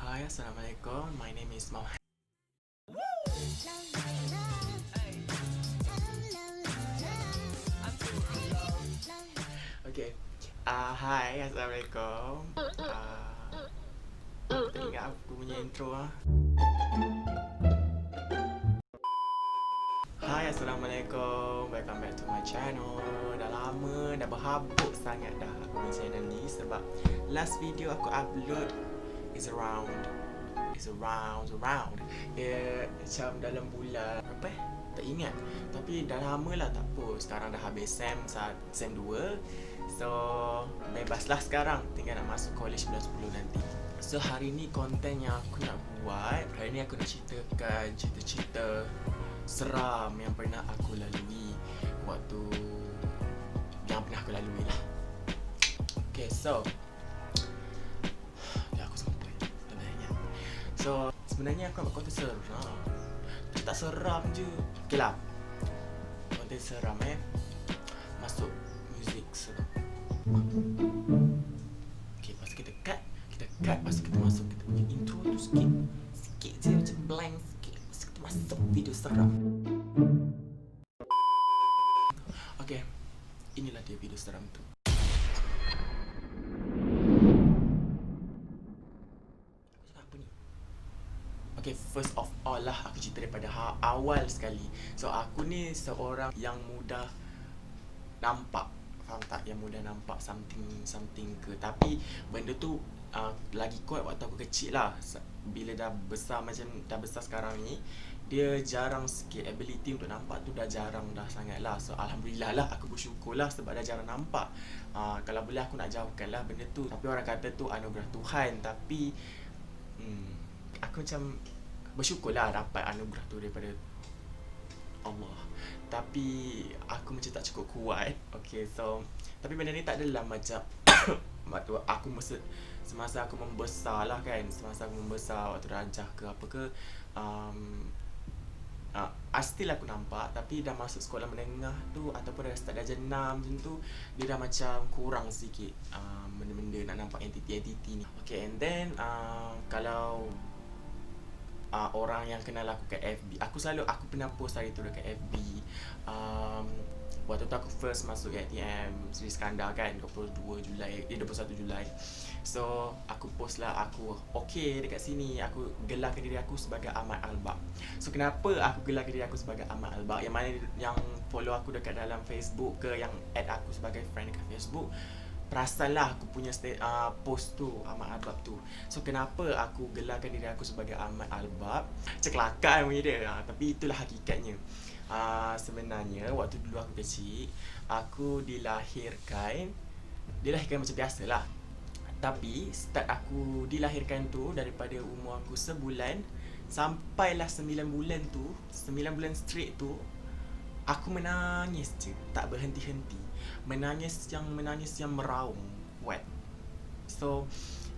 Hi, Assalamualaikum. My name is Mohammed. Okay. Hi, Assalamualaikum. Aku tak ingat aku punya intro ah. Hi, Assalamualaikum. Welcome back to my channel. Dah lama, dah berhabuk sangat dah aku punya channel ni sebab last video aku upload is around macam dalam bulan apa tak ingat, tapi dah lama lah tak post. Sekarang dah habis sem 2, so bebas lah sekarang, tinggal nak masuk college bulan 10 nanti. So hari ni konten yang aku nak buat, hari ni aku nak ceritakan cerita-cerita seram yang pernah aku lalui waktu yang pernah aku lalui lah. Okay, so aku sampai sebenarnya. So sebenarnya aku nak buat konten seram, tak seram je. Okay lah, konten seram masuk muzik seram. Okay, lepas kita cut, lepas kita masuk kita punya intro tu sikit je macam blank sikit. Lepas kita masuk video seram. Okay, inilah dia video seram tu. Apa ni? Okay, first of all lah aku cerita daripada awal sekali. So aku ni seorang yang mudah nampak, faham tak? Yang mudah nampak something ke. Tapi benda tu lagi kuat waktu aku kecil lah. Bila dah besar macam dah besar sekarang ni, dia jarang sikit. Ability untuk nampak tu dah jarang dah sangat lah. So Alhamdulillah lah, aku bersyukur lah sebab dah jarang nampak. Kalau boleh aku nak jauhkan lah benda tu. Tapi orang kata tu anugerah Tuhan. Tapi aku macam bersyukur lah dapat anugerah tu daripada Allah. Tapi aku macam tak cukup kuat. Okay, so tapi benda ni tak adalah macam aku semasa aku membesar lah kan. Semasa aku membesar waktu rajah ke apa ke, still aku nampak. Tapi dah masuk sekolah menengah tu ataupun dah start darjah 6 macam tu, dia dah macam kurang sikit benda-benda nak nampak entiti-entiti ni. Okay, and then kalau orang yang kenal aku kat FB, aku pernah post hari tu dekat FB. Waktu tu aku first masuk ATM Sri Skandar kan, 21 Julai. So aku post lah, aku okay dekat sini, aku gelarkan diri aku sebagai Ahmad Albab. So kenapa aku gelarkan diri aku sebagai Ahmad Albab? Yang mana yang follow aku dekat dalam Facebook ke, yang add aku sebagai friend dekat Facebook, perasan lah aku punya post tu Ahmad Albab tu. So kenapa aku gelarkan diri aku sebagai Ahmad Albab? Macam kelakar punya dia, tapi itulah hakikatnya. Sebenarnya waktu dulu aku kecil, aku dilahirkan macam biasa lah. Tapi start aku dilahirkan tu daripada umur aku sebulan sampailah 9 bulan tu, 9 bulan straight tu, aku menangis je, tak berhenti-henti. Menangis yang meraung kuat. So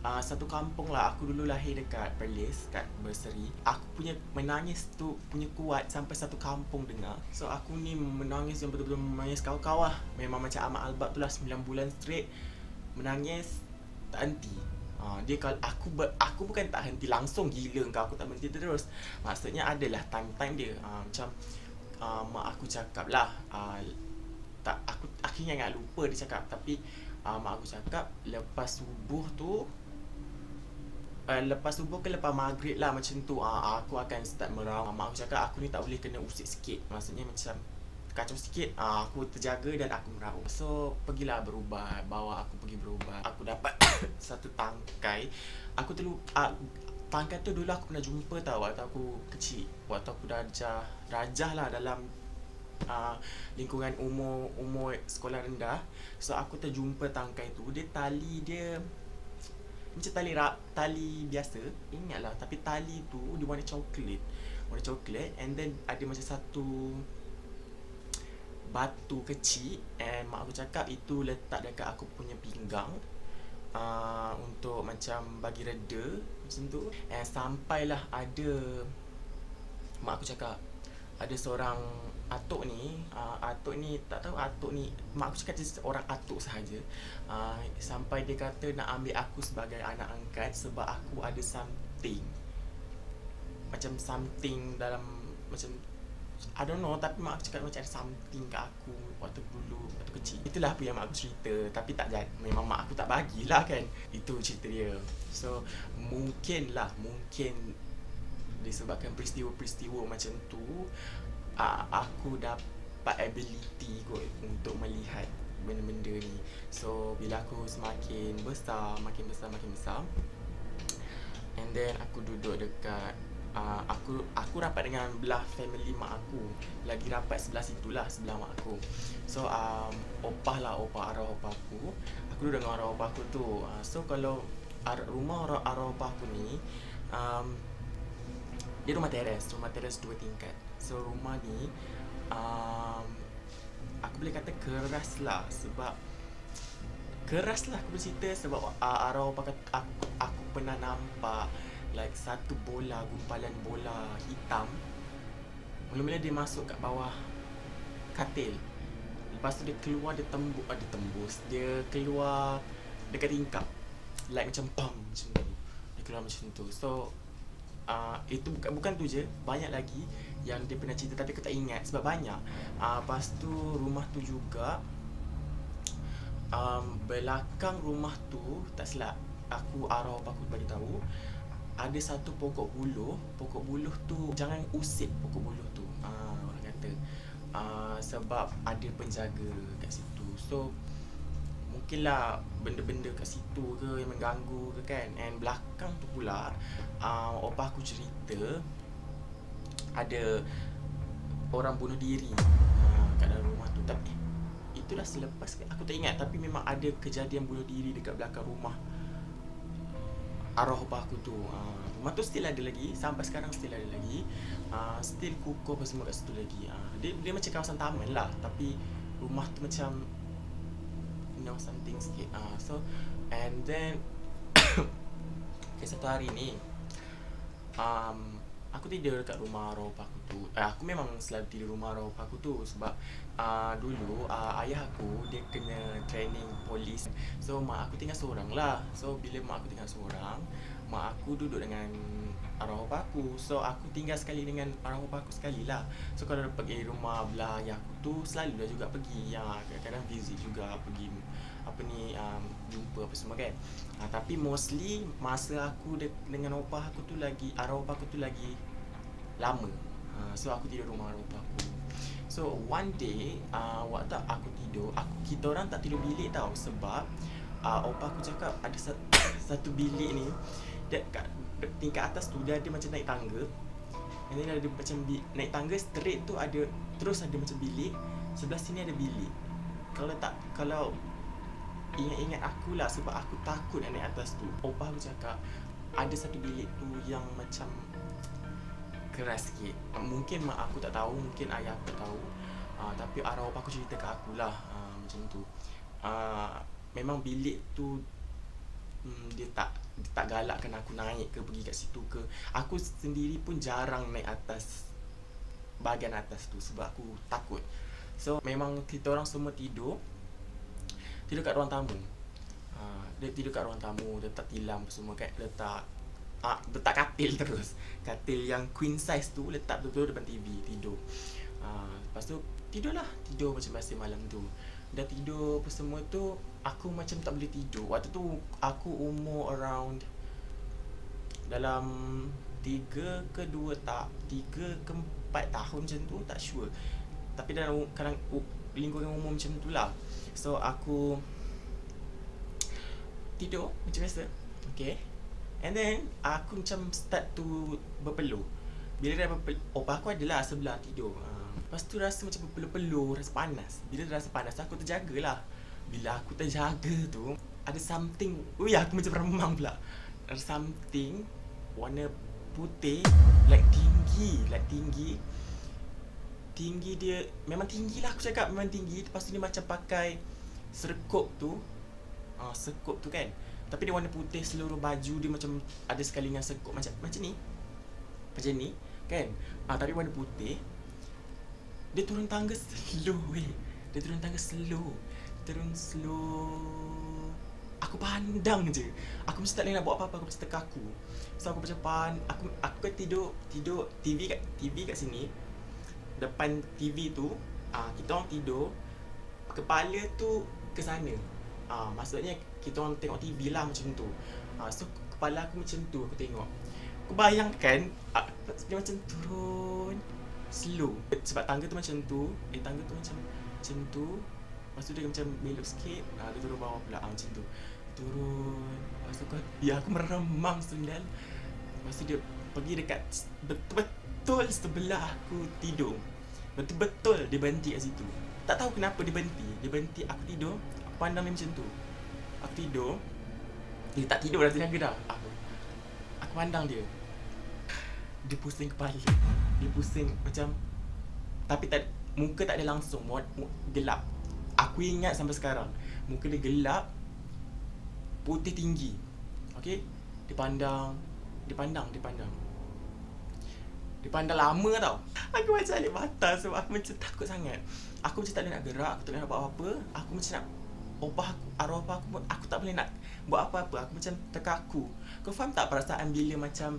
satu kampung lah, aku dulu lahir dekat Perlis, kat Berseri. Aku punya menangis tu punya kuat sampai satu kampung dengar. So aku ni menangis yang betul-betul menangis kau-kau lah. Memang macam Ahmad Albab tu lah, 9 bulan straight menangis tak henti. Dia kalau aku bukan tak henti langsung gila kau, aku tak berhenti terus. Maksudnya adalah time-time dia. Macam mak aku cakap lah, tak, aku akhirnya ingat lupa dia cakap. Tapi mak aku cakap lepas subuh tu, lepas subuh ke lepas maghrib lah macam tu, aku akan start meraung. Mak aku cakap aku ni tak boleh kena usik sikit, maksudnya macam kacau sikit, aku terjaga dan aku meraung. So pergilah berubat, bawa aku pergi berubat. Aku dapat satu tangkai. Aku tangkai tu dulu aku pernah jumpa tau waktu aku kecil, waktu aku rajah lah dalam lingkungan umur sekolah rendah. So aku terjumpa tangkai tu. Dia tali dia macam tali biasa, ingatlah, tapi tali tu dia warna coklat, and then ada macam satu batu kecil, and mak aku cakap itu letak dekat aku punya pinggang, untuk macam bagi reda macam tu. And sampailah ada, mak aku cakap ada seorang atuk ni tak tahu atuk ni, mak aku cakap dia seorang atuk sahaja. Sampai dia kata nak ambil aku sebagai anak angkat sebab aku ada something dalam macam I don't know, tapi mak aku cakap macam ada something kat aku waktu dulu, waktu kecil. Itulah apa yang mak aku cerita, tapi tak jadi. Memang mak aku tak bagilah kan. Itu cerita dia. So, mungkin disebabkan peristiwa-peristiwa macam tu, aku dapat ability kot untuk melihat benda-benda ni. So, bila aku semakin besar, makin besar, and then aku duduk dekat aku rapat dengan belah family mak aku. Lagi rapat sebelah situlah, sebelah mak aku. So arwah opah aku. Aku duduk dengan arwah opah aku tu. So kalau rumah arwah opah aku ni, dia rumah teres 2 tingkat. So rumah ni aku boleh kata keras lah aku bercerita sebab arwah opah kata aku pernah nampak like satu gumpalan bola hitam. Mula-mula dia masuk kat bawah katil. Lepas tu dia keluar, dia tembus. Dia keluar dekat tingkap. Like macam pam macam tu. Dia keluar macam tu. So itu bukan tu je, banyak lagi yang dia pernah cerita tapi aku tak ingat sebab banyak. Lepas tu rumah tu juga belakang rumah tu, tak silap aku, arwah aku bagi tahu ada satu pokok buluh tu jangan usik pokok buluh tu, orang kata sebab ada penjaga kat situ. So mungkinlah benda-benda kat situ ke yang mengganggu ke kan. And belakang tu pula opah aku cerita ada orang bunuh diri kat dalam rumah tu. Tapi itulah selepas, aku tak ingat, tapi memang ada kejadian bunuh diri dekat belakang rumah arwah opah aku tu. Rumah tu still ada lagi, sampai sekarang still ada lagi. Still kukuh apa semua kat situ lagi. Dia macam kawasan taman lah, tapi rumah tu macam something sikit. So and then okay, satu hari ni aku tidur dekat rumah arwah opah aku tu. Aku memang selalu tidur rumah arwah opah aku tu sebab dulu ayah aku dia kena training polis. So mak aku tinggal seorang lah. So bila mak aku tinggal seorang, mak aku duduk dengan arwah opah aku. So aku tinggal sekali dengan arwah opah aku sekali lah. So kalau pergi rumah belah ayah aku tu, selalu dah juga pergi. Kadang-kadang visit juga, pergi jumpa apa semua kan. Tapi mostly masa aku dengan opah aku tu lagi, arwah opah aku tu lagi lama. So aku tidur rumah arwah opah aku. So one day waktu aku tidur, kita orang tak tidur bilik tau. Sebab opah aku cakap ada satu bilik ni dia kat tingkat atas tu dia ada macam naik tangga. And then ada macam naik tangga straight tu ada, terus ada macam bilik. Sebelah sini ada bilik. Kalau ingat-ingat aku lah, sebab aku takut naik atas tu. Opah aku cakap ada satu bilik tu yang macam keras sikit. Mungkin mak aku tak tahu, mungkin ayah aku tak tahu. Tapi arwah opah aku cerita kat aku lah macam tu. Memang bilik tu dia tak galakkan aku naik ke, pergi kat situ ke. Aku sendiri pun jarang naik atas bahagian atas tu sebab aku takut. So memang kita orang semua tidur kat ruang tamu. Dia tidur kat ruang tamu, letak tilam semua kan, letak katil terus. Katil yang queen size tu letak betul-betul depan TV, tidur. Lepas tu tidur macam biasa malam tu. Dah tidur apa semua tu, aku macam tak boleh tidur. Waktu tu aku umur around dalam 3 ke 4 tahun macam tu, tak sure. Tapi dalam kadang lingkungan umur macam tu lah. So aku tidur macam biasa. Okay. And then aku macam start to berpeluh. Bila dah opah aku adalah sebelah tidur. Lepas tu rasa macam berpeluh-peluh, rasa panas. Bila rasa panas aku terjagalah. Bila aku terjaga tu, ada something, aku macam remang pula. Ada something warna putih, like tinggi. Tinggi dia, memang tinggi lah aku cakap, memang tinggi. Lepas tu dia macam pakai serkup tu kan. Tapi dia warna putih, seluruh baju dia macam ada sekali dengan serkup macam ni kan. Tapi warna putih. Dia turun tangga slow. Aku aku pandang je. Aku mesti tak boleh nak buat apa-apa, aku mesti terkaku. So aku macam aku kan tidur TV kat sini. Depan TV tu, kita orang tidur, kepala tu ke sana. Maksudnya kita orang tengok TV lah macam tu. So kepala aku macam tu aku tengok. Aku bayangkan dia macam turun slow. Sebab tangga tu macam tu, tangga tu macam tu. Lepas tu dia macam belok sikit, dia turun bawah pula, macam tu. Turun. Lepas tu aku meremang sendal. Lepas tu dia pergi dekat betul-betul sebelah aku tidur. Betul-betul dia berhenti kat situ. Tak tahu kenapa dia berhenti. Dia berhenti, aku tidur, aku pandang dia macam tu. Aku tidur. Dia tak tidur dah, tenaga dah. Aku pandang dia. Dia pusing kepala. Dia pusing macam, tapi muka tak ada langsung, gelap. Aku ingat sampai sekarang. Muka dia gelap, putih tinggi. Okay? Dia pandang lama tau. Aku macam alik mata sebab aku macam takut sangat. Aku macam tak boleh nak gerak, aku tak boleh nak buat apa-apa. Aku macam nak arwah apa aku tak boleh nak buat apa-apa. Aku macam terkaku. Kau faham tak perasaan bila macam,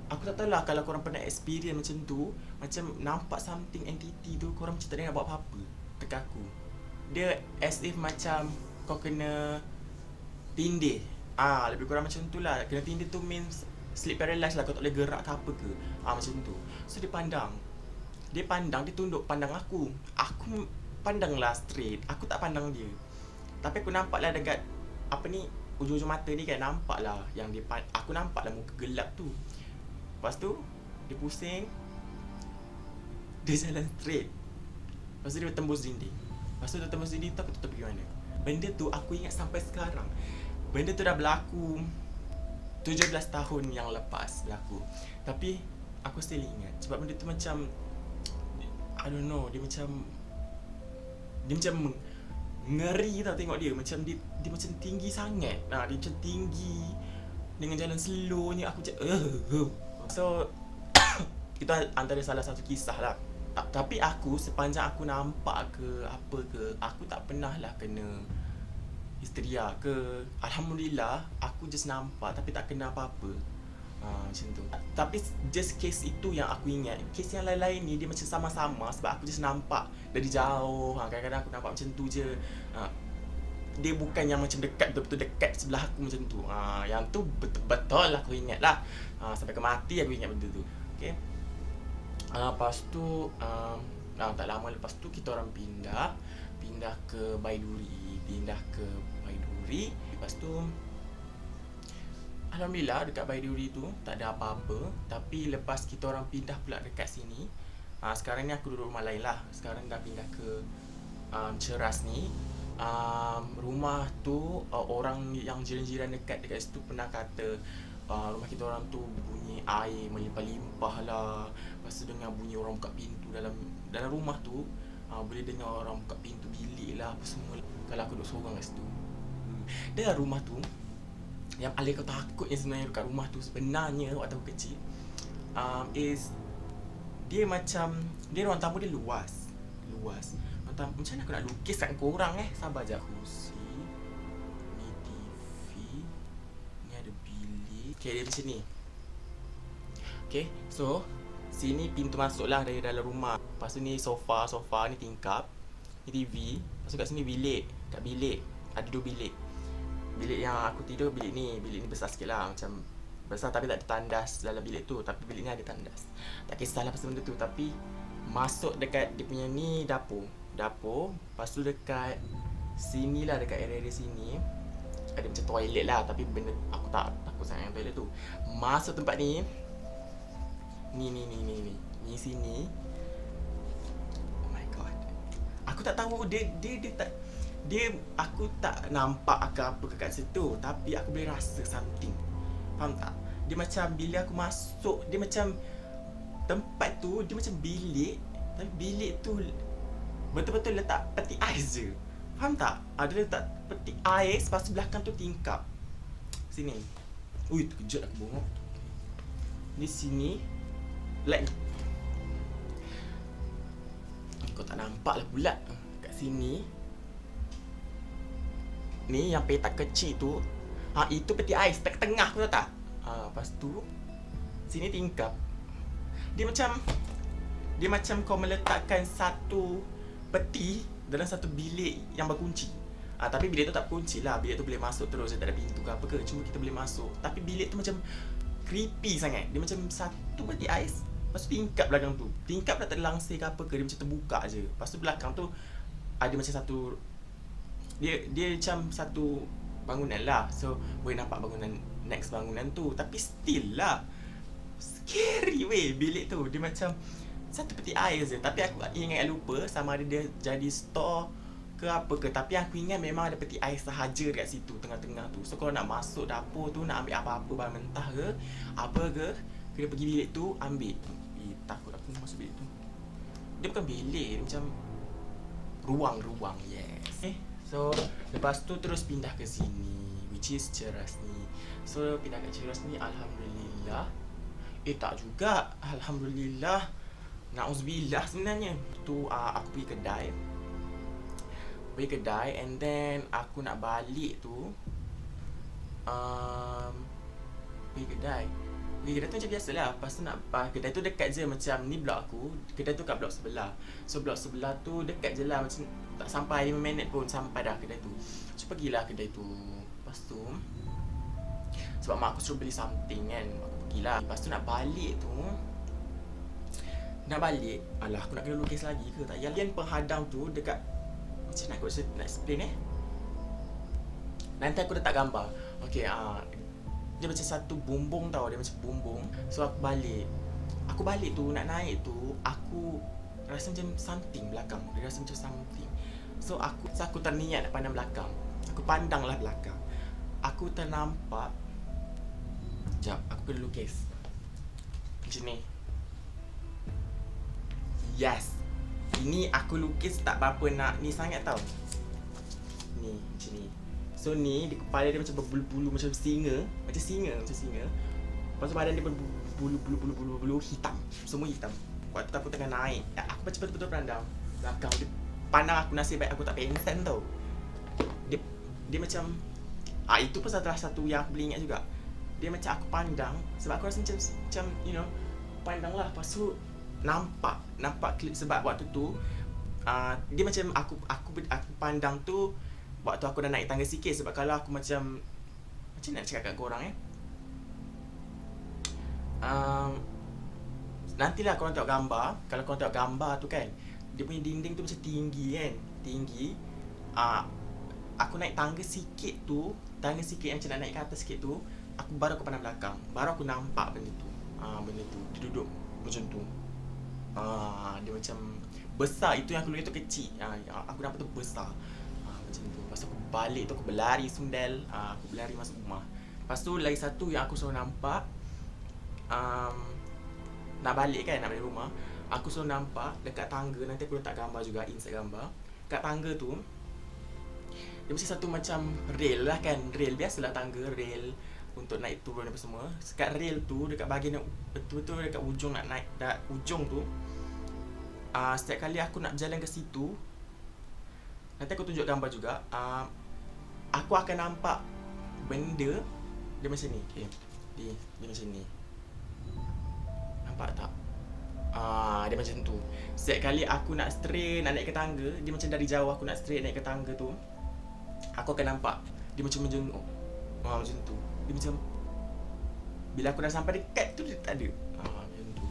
aku tak tahulah kalau korang pernah experience macam tu, macam nampak something entity tu, korang macam tak boleh nak buat apa-apa. Terkaku. Dia as if macam kau kena tindih. Lebih kurang macam tu lah. Kena tindih tu means sleep paralysis lah, kau tak boleh gerak ke apa ke. Macam tu. So dia tunduk pandang aku. Aku pandang lah straight. Aku tak pandang dia. Tapi aku nampak lah dekat ujung-ujung mata ni kan, nampak lah yang aku nampak lah muka gelap tu. Lepas tu dia pusing, dia jalan straight. Lepas tu dia tembus dinding. Lepas tu dia tembus dinding tu, aku tak tahu pergi mana. Benda tu aku ingat sampai sekarang. Benda tu dah berlaku 17 tahun yang lepas berlaku. Tapi aku still ingat. Sebab benda tu macam, I don't know, dia macam ngeri tau tengok dia. Macam dia macam tinggi sangat. Dia macam tinggi dengan jalan slow ni. Aku macam So itu antara salah satu kisah lah. Tapi aku sepanjang aku nampak ke apa ke, aku tak pernah lah kena histeria ke. Alhamdulillah, aku just nampak tapi tak kena apa-apa. Macam tu. Tapi just case itu yang aku ingat. Case yang lain-lain ni dia macam sama-sama sebab aku just nampak dari jauh. Kadang-kadang aku nampak macam tu je. Dia bukan yang macam dekat, betul-betul dekat sebelah aku macam tu. Yang tu betul-betul lah aku ingat lah. Sampai ke mati aku ingat benda tu. Okay. Lepas tu tak lama lepas tu kita orang pindah ke Baiduri. Lepas tu alhamdulillah dekat Baiduri tu tak ada apa-apa. Tapi lepas kita orang pindah pula dekat sini, sekarang ni aku duduk rumah lain lah. Sekarang dah pindah ke Ceras ni. Rumah tu orang yang jiran-jiran dekat situ pernah kata rumah kita orang tu bunyi air melimpah-limpah lah. Lepas tu dengar bunyi orang buka pintu dalam rumah tu. Boleh dengar orang buka pintu bilik lah, apa semua kalau aku duduk seorang kat situ. Dan rumah tu yang paling kau takut yang sebenarnya dekat rumah tu sebenarnya waktu aku kecil, is dia macam, dia ruang tamu dia luas. Macam mana aku nak lukis kat korang sabar je. Kursi ni, TV ni, ada bilik. Okay, dia macam ni. Okay, so sini pintu masuk lah dari dalam rumah. Lepas tu ni sofa ni tingkap. Ni TV. Lepas tu kat sini bilik. Kat bilik ada 2 bilik. Bilik yang aku tidur, bilik ni besar sikit lah. Macam besar tapi tak ada tandas dalam bilik tu. Tapi bilik ni ada tandas. Tak kisahlah pasal benda tu. Tapi masuk dekat dia punya ni dapur. Lepas tu dekat sini lah, dekat area sini ada macam toilet lah. Tapi benda aku tak takut sangat toilet tu. Masuk tempat ni. Ni sini. Oh my god. Aku tak tahu dia aku tak nampak ke apa kat situ, tapi aku boleh rasa something. Faham tak? Dia macam bila aku masuk, dia macam tempat tu dia macam bilik, tapi bilik tu betul-betul letak peti ais je. Faham tak? Dia letak peti ais, lepas tu belakang tu tingkap. Sini. Ui, terkejut aku bongok. Ni sini. Like, kau tak nampak lah pula kat sini. ni yang petak kecil tu, itu peti ais dekat tengah tu tahu tak? Lepas tu sini tingkap. Dia macam kau meletakkan satu peti dalam satu bilik yang berkunci. Tapi bilik tu tak berkunci lah. Bilik tu boleh masuk terus, dia tak ada pintu ke apa ke. Cuma kita boleh masuk. Tapi bilik tu macam creepy sangat. Dia macam satu peti ais, lepas tu tingkap belakang tu. Tingkap dah tak ada langsir ke apa ke, dia macam terbuka je. Lepas tu belakang tu ada macam satu, dia macam satu bangunan lah. So boleh nampak bangunan, next bangunan tu. Tapi still lah scary weh bilik tu. Dia macam satu peti air je. Tapi aku ingat lupa sama ada dia jadi store ke apa ke. Tapi aku ingat memang ada peti air sahaja dekat situ, tengah-tengah tu. So kalau nak masuk dapur tu, nak ambil apa-apa bahan mentah ke apa ke, kena pergi bilik tu ambil. Takut aku masuk bilik tu. Dia bukan bilik, dia macam ruang-ruang. Yes. So lepas tu terus pindah ke sini, which is Ceras ni. So pindah ke Ceras ni, Alhamdulillah. Tak juga, Alhamdulillah, na'udzubillah sebenarnya. Tu aku pergi kedai and then aku nak balik tu, pergi kedai tu macam biasa lah. Lepas tu nak kedai tu dekat je, macam ni blok aku, kedai tu kat blok sebelah. So blok sebelah tu dekat je lah, macam tak sampai 5 minit pun sampai dah kedai tu. So pergilah kedai tu. Lepas tu sebab mak aku suruh beli something kan, aku pergilah. Lepas tu nak balik tu, alah aku nak kena lukis lagi ke? Tak payah. Penghadang tu dekat, macam nak explain nanti aku letak gambar. Okay, dia macam satu bumbung tau. Dia macam bumbung. So aku balik tu, nak naik tu, aku rasa macam something belakang. Dia rasa macam something. So aku terniat nak pandang belakang. Aku pandang lah belakang. Aku ternampak. Sekejap, aku kena lukis macam ni. Yes, ini aku lukis tak berapa nak ni sangat tau. Ni, macam ni. So ni, di kepala dia macam berbulu-bulu, macam singa. Lepas tu badan dia berbulu-bulu hitam. Semua hitam. Waktu tu aku tengah naik, aku macam betul-betul pandang belakang. Dia pandang aku, nasib baik aku tak pengsan tau. Dia macam, itu pun salah satu yang aku boleh ingat juga. Dia macam aku pandang, sebab aku rasa macam you know, pandang lah. Lepas tu nampak klip. Sebab waktu tu dia macam aku pandang tu waktu aku dah naik tangga sikit. Sebab kalau aku macam nak cakap kat korang nantilah korang tengok gambar. Kalau korang tengok gambar tu kan, dia punya dinding tu macam tinggi kan. Aku naik tangga sikit yang macam nak naik ke atas sikit tu, baru aku pandang belakang, baru aku nampak benda tu. Dia duduk macam tu. Dia macam besar. Itu yang aku lihat tu kecil. Aku nampak tu besar. Macam tu. Lepas tu aku balik tu, aku berlari sundal. Aku berlari masuk rumah. Lepas tu lagi satu yang aku selalu nampak, nak balik rumah, aku selalu nampak dekat tangga. Nanti aku letak gambar juga, insert gambar. Kat tangga tu dia mesti satu macam rail lah kan. Rail biasalah, tangga rail untuk naik turun apa semua. Dekat rail tu, dekat bahagian yang betul-betul dekat ujung nak naik, ujung tu, setiap kali aku nak berjalan ke situ, nanti aku tunjuk gambar juga, aku akan nampak benda dia macam ni. Okay, dia macam ni. Nampak tak? Dia macam tu. Setiap kali aku nak straight, nak naik ke tangga, dia macam dari jauh aku nak straight naik ke tangga tu, aku akan nampak dia macam menjenguk. Macam tu. Dia macam, bila aku dah sampai dekat tu, dia tak ada. Macam tu.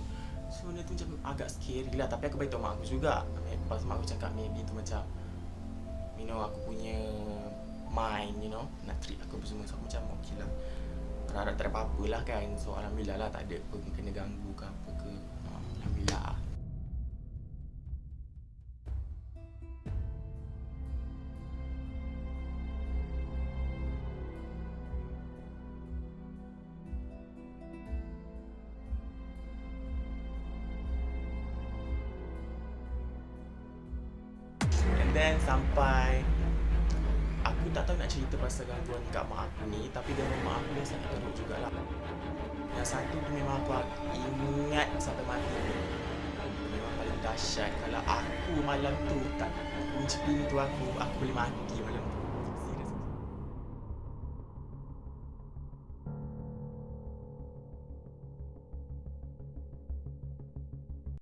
So benda tu macam agak scary lah. Tapi aku beritahu mak aku juga. Lepas mak aku cakap maybe tu macam, you know, aku punya mind, you know, nak treat aku apa semua. So aku macam okay lah, harap tak ada apa-apa lah kan. So Alhamdulillah lah, tak ada pun kena ganggu ke apa ke. Alhamdulillah. then sampai aku tak tahu nak cerita pasal gangguan kat mak aku ni, tapi gangguan mak aku ni sangat teruk jugalah. Yang satu tu memang aku ingat sampai mati. Memang paling dahsyat. Kalau aku malam tu tak kunci pintu aku boleh mati malam tu.